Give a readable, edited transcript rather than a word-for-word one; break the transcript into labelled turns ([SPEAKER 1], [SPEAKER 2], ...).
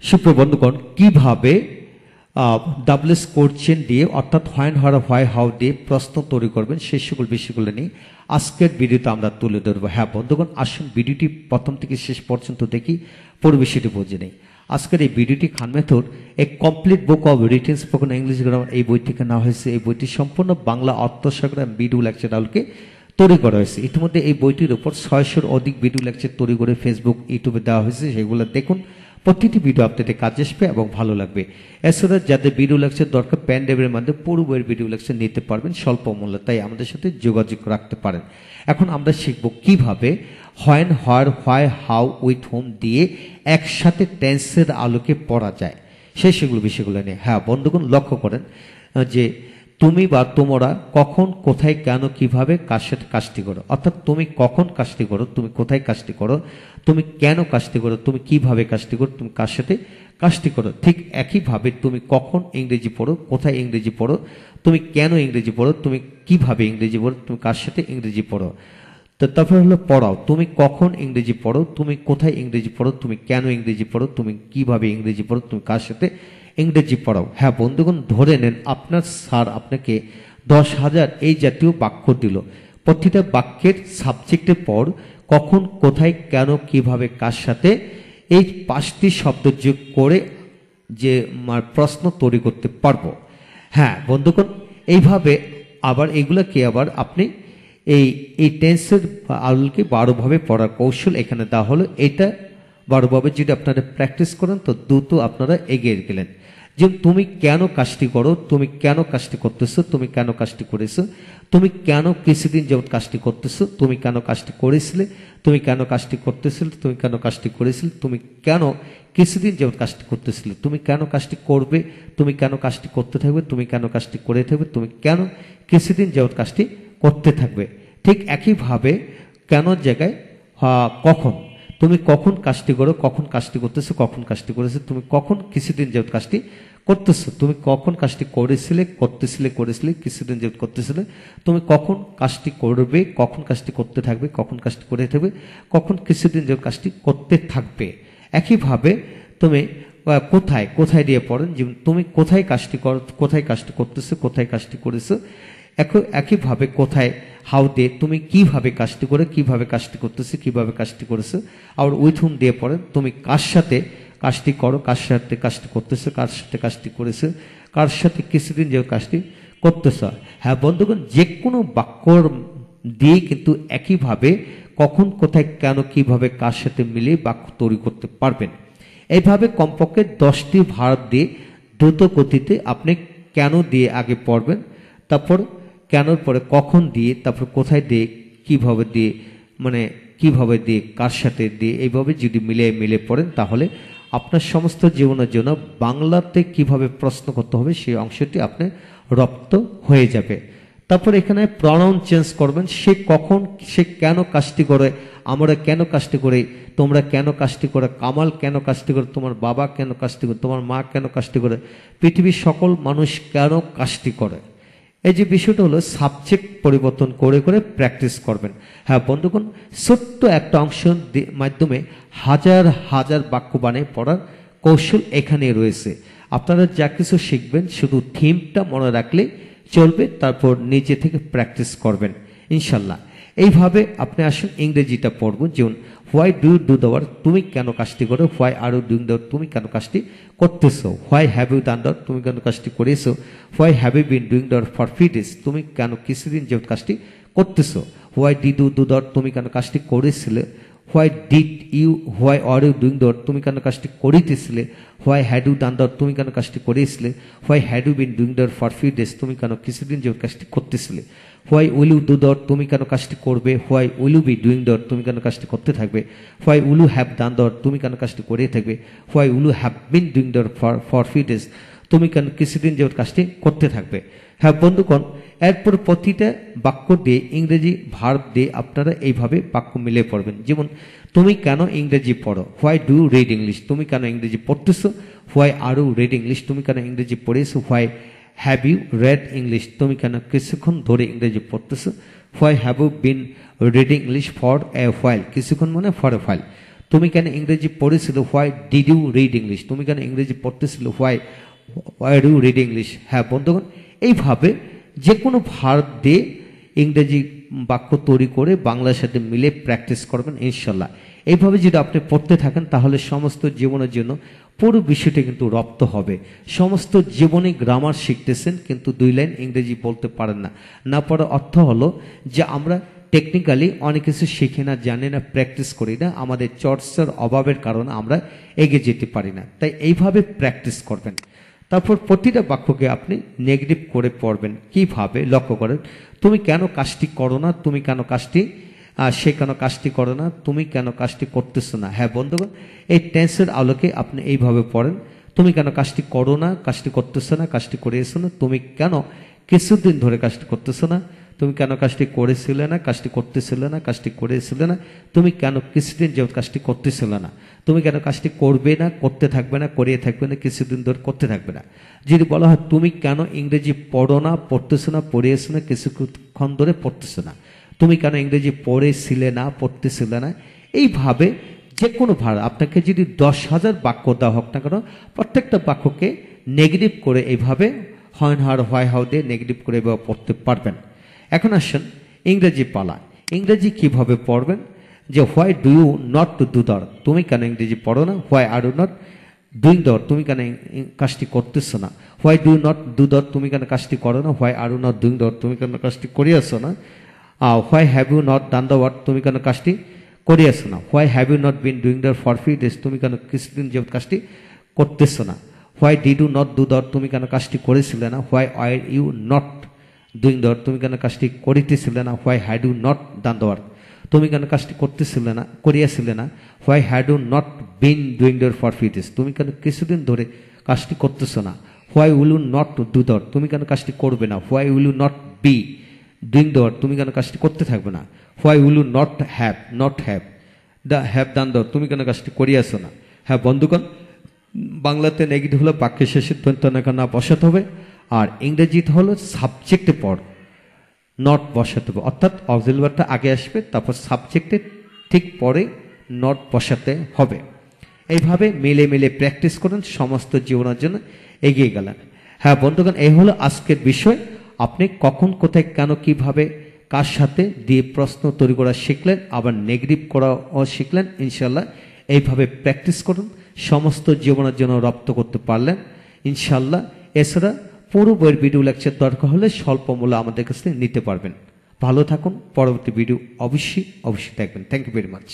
[SPEAKER 1] সুপ্রবন্ধুগণ কিভাবে doubles question দিয়ে অর্থাৎ হোয়েন হার হোয়াই হাউ দিয়ে প্রশ্ন তৈরি করবেন সেই সকল বিষয়গুলো নিয়ে আজকের ভিডিওতে আমরা তুলে ধরবো। হ্যাঁ বন্ধুগণ, আসুন ভিডিওটি প্রথম থেকে শেষ পর্যন্ত দেখি, পরিবেশটি বুঝে নেই। আজকের এই ভিডিওটি Khan method a complete book of written spoken English grammar এই বই থেকে নেওয়া হয়েছে। এই বইটি সম্পূর্ণ বাংলা অর্থসাগর ভিডিও লেকচার আলোকে তৈরি করা হয়েছে। ইতিমধ্যে এই বইটির উপর 600-র অধিক ভিডিও লেকচার তৈরি করে ফেসবুক ইউটিউবে দেওয়া হয়েছে, সেগুলো দেখুন। প্রতিটি ভিডিও আপনাদের কাজে আসবে এবং ভালো লাগবে। এছাড়া যাদের ভিডিও লেকচার দরকার পেন ড্রাইভের মাধ্যমে পুরো বইয়ের ভিডিও লেকচার নিতে পারবেন স্বল্প মূল্যে, তাই আমাদের সাথে যোগাযোগ রাখতে পারেন। এখন আমরা শিখব কিভাবে when, where, why, how, with home দিয়ে একসাথে টেন্সের আলোকে পড়া যায় সেগুলো বিষয়গুলো নিয়ে। হ্যাঁ বন্ধুগণ, লক্ষ্য করেন যে তুমি বা তোমরা কখন, কোথায়, কেন, কিভাবে, কার সাথে কাজটি করো। অর্থাৎ তুমি কখন কাজটি করো, তুমি কোথায় কাজটি করো, তুমি কেন কাজটি করো, তুমি কিভাবে কাজটি করো, তুমি কার সাথে কাজটি করো। ঠিক একইভাবে তুমি কখন ইংরেজি পড়ো, কোথায় ইংরেজি পড়ো, তুমি কেন ইংরেজি পড়ো, তুমি কিভাবে ইংরেজি পড়ো, তুমি কার সাথে ইংরেজি পড়ো। তো তারপর হলো পড়াও। তুমি কখন ইংরেজি পড়ো, তুমি কোথায় ইংরেজি পড়ো, তুমি কেন ইংরেজি পড়ো, তুমি কিভাবে ইংরেজি পড়ো, তুমি কার সাথে ইংরেজি পড়াও। হ্যাঁ বন্ধুগণ, ধরে নেন আপনার স্যার আপনাকে 10,000 এই জাতীয় বাক্য দিল। প্রতিটা বাক্যের সাবজেক্টের পর কখন, কোথায়, কেন, কিভাবে, কার সাথে এই 5টি শব্দ যোগ করে যে প্রশ্ন তৈরি করতে পারবো। হ্যাঁ বন্ধুগণ, এইভাবে আবার এগুলাকে আবার আপনি এই টেন্সের আলোকে 12ভাবে পড়ার কৌশল এখানে দেওয়া হলো। এটা 12ভাবে যদি আপনারা প্র্যাকটিস করেন তো দ্রুত আপনারা এগিয়ে গেলেন। যে তুমি কেন কাজটি করো, তুমি কেন কাজটি করতেছো, তুমি কেন কাজটি করেছো, তুমি কেন কিছুদিন যাবত কাজটি করতেছো, তুমি কেন কাজটি করেছিলে, তুমি কেন কাজটি করতেছিলে, তুমি কেন কাজটি করেছিলে, তুমি কেন কিছুদিন যাবত কাজটি করতেছিলে, তুমি কেন কাজটি করবে, তুমি কেন কাজটি করতে থাকবে, তুমি কেন কাজটি করে থাকবে, তুমি কেন কিছুদিন যাবত কাজটি করতে থাকবে। ঠিক একইভাবে কেন জায়গায় কখন, তুমি কখন কাজটি করো, কখন কাজটি করতেছো, কখন কাজটি করেছো, তুমি কখন কিছুদিন যাবত কাজটি করতেছো, তুমি কখন কাজটি করেছিলে, করেছিলে কিছুদিন যাবত করতেছিলে, তুমি কখন কাজটি করবে, কখন কাজটি করতে থাকবে, কখন কাজটি করে থাকবে, কখন কিছুদিন যাবত কাজটি করতে থাকবে। একইভাবে তুমি কোথায়, কোথায় দিয়ে পড়েন, যেমন তুমি কোথায় কাজটি করো, কোথায় কাজটি করতেছো, কোথায় কাজটি করেছো। একইভাবে কোথায়, হাউ দিয়ে তুমি কিভাবে কাজটি করে, কিভাবে কাজটি করতেছে, কিভাবে কাজটি করেছে। আর উইথ হুম দিয়ে পড়েন, তুমি কার সাথে কাজটি করো, কার সাথে কাজটি করতেছে, কার সাথে কাজটি করেছে, কার সাথে কিছুদিন যে কাজটি করতেছ। হ্যাঁ বন্ধুগণ, যে কোনো বাক্যর দিয়ে কিন্তু একইভাবে কখন, কোথায়, কেন, কিভাবে, কার সাথে মিলিয়ে বাক্য তৈরি করতে পারবেন। এইভাবে কমপক্ষে 10টি ভার্ব দিয়ে দ্রুত গতিতে আপনি কেন দিয়ে আগে পড়বেন, তারপর কেনর পরে কখন দিয়ে, তারপর কোথায় দিয়ে, কিভাবে দিয়ে, কিভাবে দিয়ে, কার সাথে দিয়ে, এইভাবে যদি মিলে পড়েন তাহলে আপনার সমস্ত জীবনের জন্য বাংলাতে কিভাবে প্রশ্ন করতে হবে সেই অংশটি আপনি রপ্ত হয়ে যাবে। তারপর এখানে প্রনাউন চেঞ্জ করবেন। সে কখন, সে কেন কাজটি করে, আমরা কেন কাজটি করি, তোমরা কেন কাজটি করে, কামাল কেন কাজটি করে, তোমার বাবা কেন কাজটি করে, তোমার মা কেন কাজটি করে, পৃথিবীর সকল মানুষ কেন কাজটি করে। এই যে বিষয়টা হলো সাবজেক্ট পরিবর্তন করে করে প্র্যাকটিস করবেন। হ্যাঁ বন্ধুগণ, ছোট্ট একটা অংশ মাধ্যমে হাজার হাজার বাক্য বানিয়ে পড়ার কৌশল এখানে রয়েছে। আপনারা যা কিছু শিখবেন শুধু থিমটা মনে রাখলে চলবে, তারপর নিজে থেকে প্র্যাকটিস করবেন ইনশাল্লাহ। এইভাবে আপনি আসুন ইংরেজিটা পড়ব। যেমন why do you do the work, তুমি কেন কাজটি করো, why are you doing the work, তুমি কেন কাজটি করতেছো, why have you done the work, তুমি কেন কাজটি করেছো, why have you been doing the work for few days, তুমি কেন কিছুদিন যাবত কাজটি করতেছো, why did you do the work, তুমি কেন কাজটি করেছিলে, why did you, why are you doing the work, তুমি কেন কাজটি করিতেছিলে, why had you done the work, তুমি কেন কাজটি করেছিলে, why had you been doing the work for few days, তুমি কেন কিছুদিন যাবত কাজটি করতেছিলে, why will you do the work, তুমি কেন কাজটি করবে, why will you be doing the work, তুমি কেন কাজটি করতে থাকবে, why will you have done the work, তুমি কেন কাজটি করে থাকবে, why will you have been doing the work for few days, তুমি কেন কিছুদিন যাবত কাজটি করতে থাকবে। হ্যাঁ বন্ধুগণ, এরপর প্রতিটা বাক্য দিয়ে ইংরেজি ভার্ব দিয়ে আপনারা এইভাবে বাক্য মিলে পড়বেন। যেমন তুমি কেন ইংরেজি পড়ো, why do you read English, তুমি কেন ইংরেজি পড়তেছো, why are you read English, তুমি কেন ইংরেজি পড়েছো, why have you read English, তুমি কেন কিছুক্ষণ ধরে ইংরেজি পড়তেছো, why have you been reading English for a while, কিছুক্ষণ মানে ফর এ হোয়াইল, তুমি কেন ইংরেজি পড়েছিলে, why did you read English, তুমি কেন ইংরেজি পড়তেছিলে, why do you read English. হ্যাঁ বন্ধুগণ, এইভাবে যে কোনো ভার্ব দিয়ে ইংরেজি বাক্য তৈরি করে বাংলার সাথে মিলে প্র্যাকটিস করবেন ইনশাল্লাহ। এইভাবে যদি আপনি পড়তে থাকেন তাহলে সমস্ত জীবনের জন্য পুরো বিষয়টি কিন্তু রপ্ত হবে। সমস্ত জীবনে গ্রামার শিখতেছেন কিন্তু 2 লাইন ইংরেজি বলতে পারেন না। না পড়ার অর্থ হলো যে আমরা টেকনিক্যালি অনেক কিছু শিখি না, জানি না, প্র্যাকটিস করি না, আমাদের চর্চার অভাবের কারণে আমরা এগিয়ে যেতে পারি না। তাই এইভাবে প্র্যাকটিস করবেন। তারপর প্রতিটা বাক্যকে আপনি নেগেটিভ করে পড়বেন। কিভাবে লক্ষ্য করেন, তুমি কেন কাজটি করো না, তুমি কেন কাজটি, সে কেন কাজটি করো না, তুমি কেন কাজটি করতেছো না। হ্যাঁ বন্ধুগণ, এই টেন্সের আলোকে আপনি এইভাবে পড়েন, তুমি কেন কাজটি করো না, কাজটি করতেছো না, কাজটি করিয়েছো না, তুমি কেন কিছুদিন ধরে কাজটি করতেছো না, তুমি কেন কাজটি করেছিলে না, কাজটি করতেছিলে না, কাজটি করেছিলে না, তুমি কেন কিছুদিন যাবত কাজটি করতেছিলে না, তুমি কেন কাজটি করবে না, করতে থাকবে না, করিয়ে থাকবে না, কিছুদিন ধরে করতে থাকবে না। যদি বলা হয় তুমি কেন ইংরেজি পড়ো না, পড়তেছো না, পড়িয়েছো না, কিছুক্ষণ ধরে পড়তেছো না, তুমি কেন ইংরেজি পড়েছিলে না, পড়তেছিলে না। এইভাবে যে কোনো ভাড়া আপনাকে যদি 10,000 বাক্য দেওয়া হোক না কেন, প্রত্যেকটা বাক্যকে নেগেটিভ করে এইভাবে হয় হার হয় হাউ দিয়ে নেগেটিভ করে এভাবে পড়তে পারবেন। এখন আসেন ইংরেজি পালা। ইংরেজি কিভাবে পড়বেন, যে why do you not to do the, তুমি কেন ইংরেজি পড়ো না, why are you not doing the, তুমি কেন কাজটি করতেছো না, why do you not do the, তুমি কেন কাজটি করো না, why are you not doing the, তুমি কেন কাজটি করিয়াছো না, why have you not done the work, তুমি কেন কাজটি করিয়াছো না, why have you not been doing the for few days, তুমি কেন কিছুদিন যাবত কাজটি করতেছো না, why did you not do the, তুমি কেন কাজটি করেছিলে না, why are you not doing the work, তুমি কেন কাজটি করিতেছিলে না, why had you not done the work, তুমি কেন কাজটি করতেছিলে না, করিয়াছিলে না, why had you not been doing the for few days, তুমি কেন কিছুদিন ধরে কাজটি করতেছো না, why will you not do the work, তুমি কেন কাজটি করবে না, why will you not be doing the work, তুমি কেন কাজটি করতে থাকবে না, why will you not have done the work, তুমি কেন কাজটি করিয়াছো না। হ্যাঁ বন্ধুগণ, বাংলাতে নেগেটিভ হলো বাক্যের শেষে দন্ত না বসাতে হবে, আর ইংরেজিতে হলো সাবজেক্টে পর নট বসাতে হবে, অর্থাৎ অক্সিলারি ভার্বটা আগে আসবে, তারপর সাবজেক্টে ঠিক পরে নট বসাতে হবে। এইভাবে মিলে মিলে প্র্যাকটিস করুন, সমস্ত জীবনের জন্য এগিয়ে গেলেন। হ্যাঁ বন্ধুগণ, এই হলো আজকের বিষয়। আপনি কখন, কোথায়, কেন, কিভাবে, কার সাথে দিয়ে প্রশ্ন তৈরি করা শিখলেন, আবার নেগেটিভ করাও শিখলেন। ইনশাল্লাহ এইভাবে প্র্যাকটিস করুন, সমস্ত জীবনের জন্য রপ্ত করতে পারলেন ইনশাল্লাহ। এছাড়া পুরো বইয়ের ভিডিও লেকচার দরকার হলে স্বল্প মূল্যে আমাদের কাছ থেকে নিতে পারবেন। ভালো থাকুন, পরবর্তী ভিডিও অবশ্যই দেখবেন। Thank you very much.